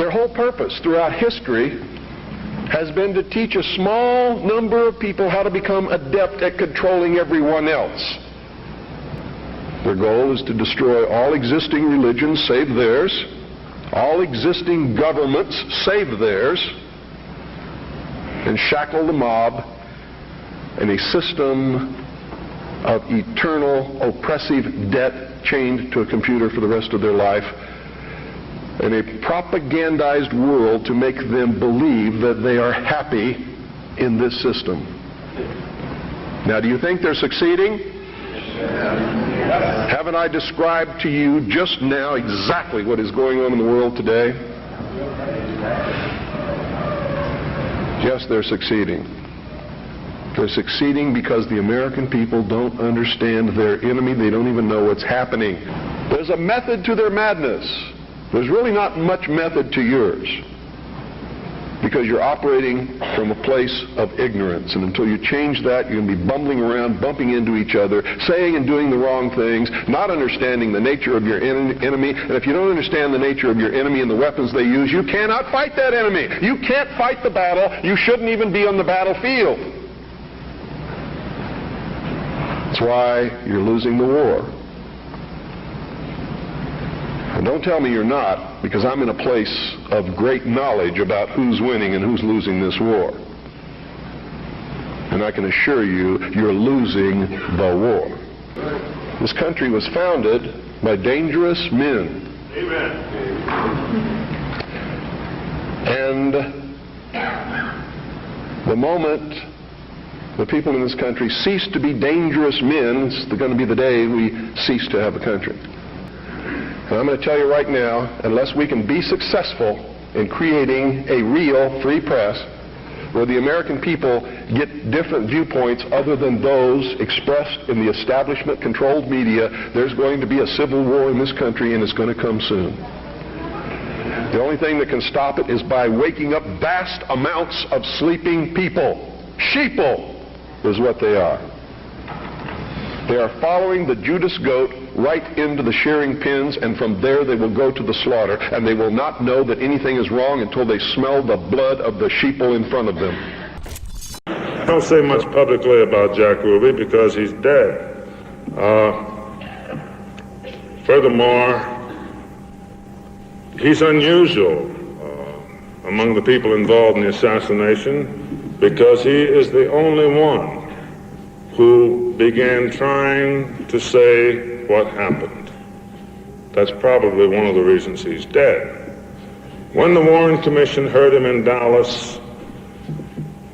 Their whole purpose throughout history has been to teach a small number of people how to become adept at controlling everyone else. Their goal is to destroy all existing religions save theirs, all existing governments save theirs, and shackle the mob in a system of eternal oppressive debt chained to a computer for the rest of their life, in a propagandized world to make them believe that they are happy in this system. Now, do you think they're succeeding? Haven't I described to you just now exactly what is going on in the world today? Yes, they're succeeding. They're succeeding because the American people don't understand their enemy. They don't even know what's happening. There's a method to their madness. There's really not much method to yours, because you're operating from a place of ignorance. And until you change that, you're going to be bumbling around, bumping into each other, saying and doing the wrong things, not understanding the nature of your enemy. And if you don't understand the nature of your enemy and the weapons they use, you cannot fight that enemy. You can't fight the battle. You shouldn't even be on the battlefield. That's why you're losing the war. And don't tell me you're not, because I'm in a place of great knowledge about who's winning and who's losing this war. And I can assure you, you're losing the war. This country was founded by dangerous men. Amen. And the moment the people in this country cease to be dangerous men, it's going to be the day we cease to have a country. And I'm going to tell you right now, unless we can be successful in creating a real free press where the American people get different viewpoints other than those expressed in the establishment-controlled media, there's going to be a civil war in this country, and it's going to come soon. The only thing that can stop it is by waking up vast amounts of sleeping people. Sheeple is what they are. They are following the Judas goat right into the shearing pens, and from there they will go to the slaughter, and they will not know that anything is wrong until they smell the blood of the sheeple in front of them. I don't say much publicly about Jack Ruby because he's dead. Furthermore, he's unusual among the people involved in the assassination because he is the only one who began trying to say what happened. That's probably one of the reasons he's dead. When the Warren Commission heard him in Dallas,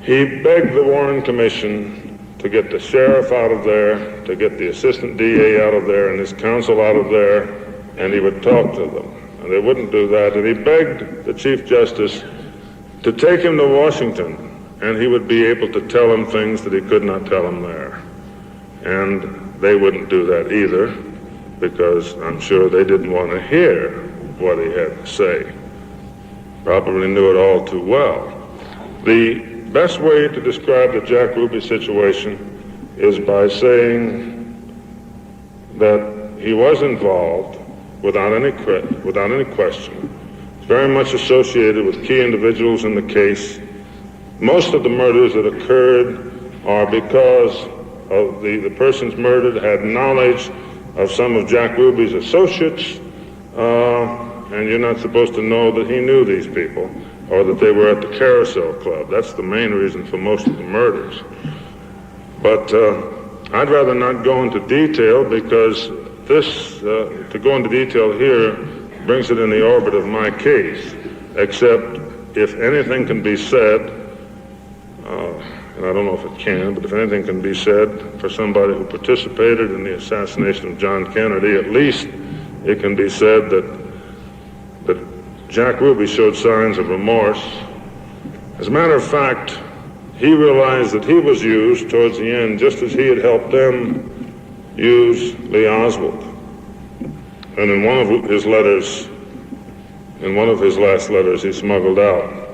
he begged the Warren Commission to get the sheriff out of there, to get the assistant DA out of there, and his counsel out of there, and he would talk to them. And they wouldn't do that, and he begged the Chief Justice to take him to Washington, and he would be able to tell him things that he could not tell him there. And they wouldn't do that either, because I'm sure they didn't want to hear what he had to say. Probably knew it all too well. The best way to describe the Jack Ruby situation is by saying that he was involved without any question. It's very much associated with key individuals in the case. Most of the murders that occurred are because of the persons murdered had knowledge of some of Jack Ruby's associates, and you're not supposed to know that he knew these people or that they were at the Carousel Club. That's the main reason for most of the murders. But I'd rather not go into detail, because this, to go into detail here, brings it in the orbit of my case, except if anything can be said, and I don't know if it can, but if anything can be said for somebody who participated in the assassination of John Kennedy, at least it can be said that Jack Ruby showed signs of remorse. As a matter of fact, he realized that he was used towards the end just as he had helped them use Lee Oswald. And in one of his letters, in one of his last letters he smuggled out,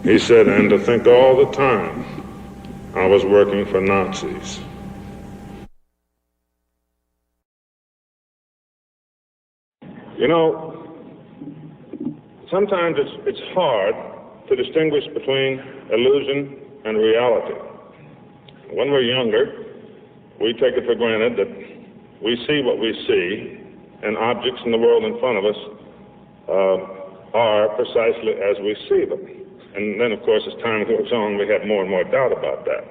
he said, "And to think all the time I was working for Nazis." You know, sometimes it's hard to distinguish between illusion and reality. When we're younger, we take it for granted that we see what we see, and objects in the world in front of us are precisely as we see them. And then, of course, as time goes on, we have more and more doubt about that.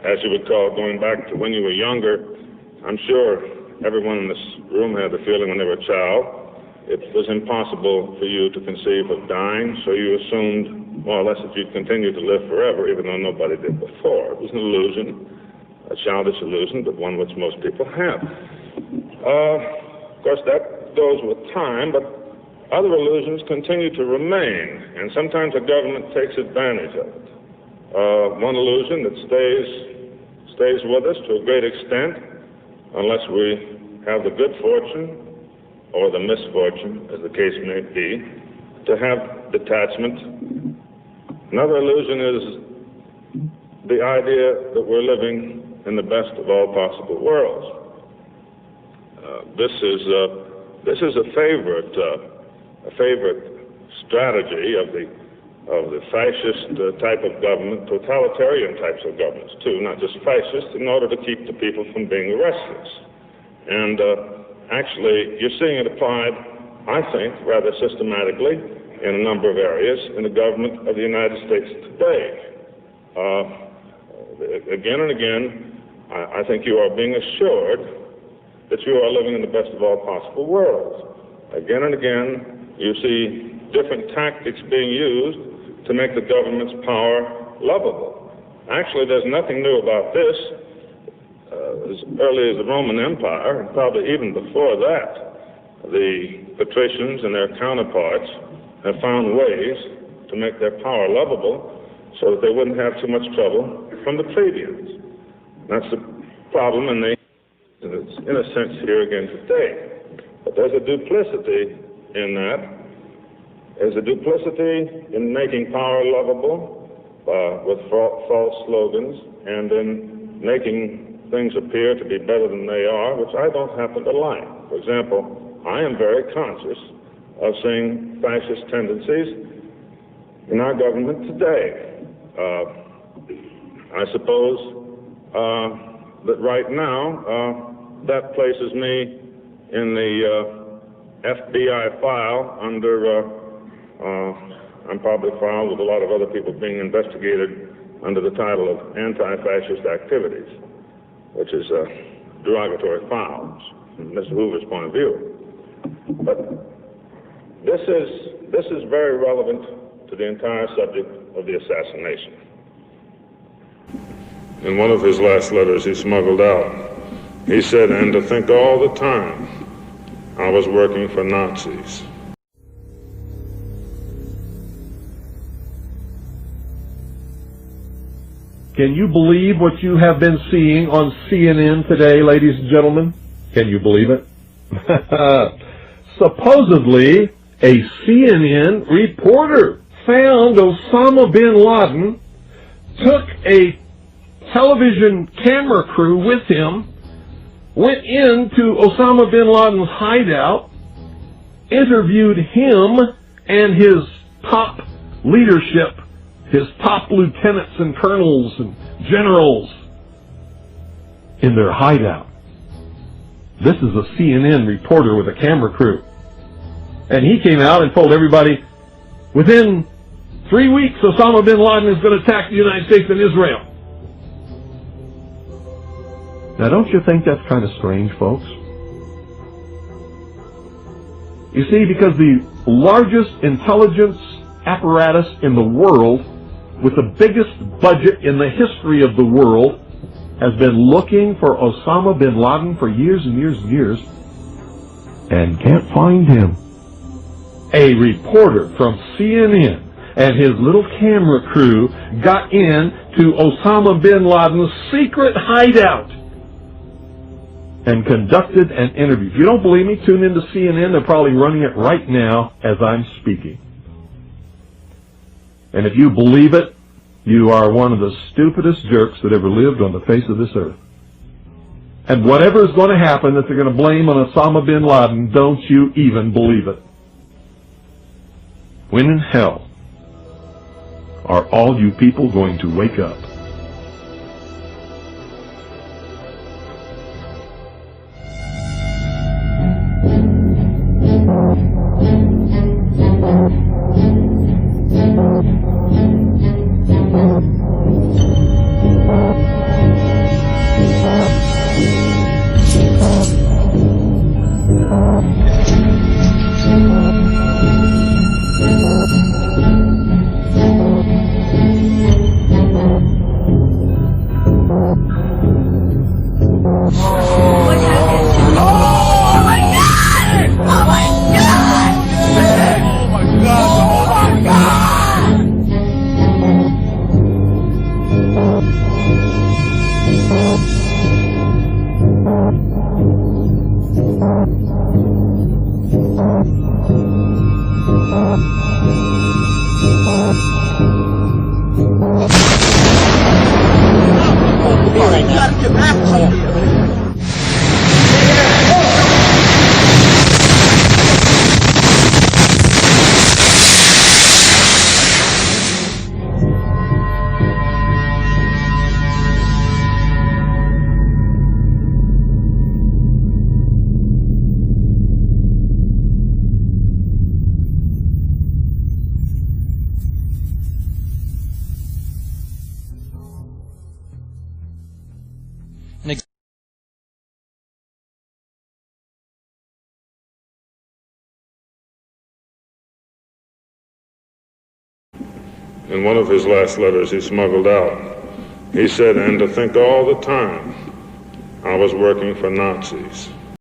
As you recall, going back to when you were younger, I'm sure everyone in this room had the feeling when they were a child it was impossible for you to conceive of dying, so you assumed more or less that you'd continue to live forever, even though nobody did before. It was an illusion, a childish illusion, but one which most people have. Of course, that goes with time, but other illusions continue to remain, and sometimes a government takes advantage of it. One illusion that stays with us to a great extent, unless we have the good fortune or the misfortune, as the case may be, to have detachment. Another illusion is the idea that we're living in the best of all possible worlds. This is a favorite strategy of the fascist type of government, totalitarian types of governments too, not just fascist, in order to keep the people from being restless. And actually, you're seeing it applied, I think, rather systematically in a number of areas in the government of the United States today. Again and again, I think you are being assured that you are living in the best of all possible worlds. Again and again, you see different tactics being used to make the government's power lovable. Actually, there's nothing new about this. As early as the Roman Empire, and probably even before that, the patricians and their counterparts have found ways to make their power lovable so that they wouldn't have too much trouble from the plebeians. That's the problem, and it's in a sense here again today. But there's a duplicity in that. There's a duplicity in making power lovable with false slogans and in making things appear to be better than they are, which I don't happen to like. For example, I am very conscious of seeing fascist tendencies in our government today. I suppose that right now that places me in the FBI file under, I'm probably filed with a lot of other people being investigated under the title of anti-fascist activities, which is a derogatory file from Mr. Hoover's point of view. But this is very relevant to the entire subject of the assassination. In one of his last letters he smuggled out, he said, "And to think all the time I was working for Nazis." Can you believe what you have been seeing on CNN today, ladies and gentlemen? Can you believe it? Supposedly, a CNN reporter found Osama bin Laden, took a television camera crew with him, went into Osama bin Laden's hideout, interviewed him and his top leadership, his top lieutenants and colonels and generals in their hideout. This is a CNN reporter with a camera crew. And he came out and told everybody, within 3 weeks, Osama bin Laden is going to attack the United States and Israel. Now, don't you think that's kind of strange, folks? You see, because the largest intelligence apparatus in the world, with the biggest budget in the history of the world, has been looking for Osama bin Laden for years and years and years, and can't find him. A reporter from CNN and his little camera crew got in to Osama bin Laden's secret hideout and conducted an interview. If you don't believe me, tune into CNN. They're probably running it right now as I'm speaking. And if you believe it, you are one of the stupidest jerks that ever lived on the face of this earth. And whatever is going to happen that they're going to blame on Osama bin Laden, don't you even believe it. When in hell are all you people going to wake up? In one of his last letters he smuggled out, he said, "And to think all the time I was working for Nazis."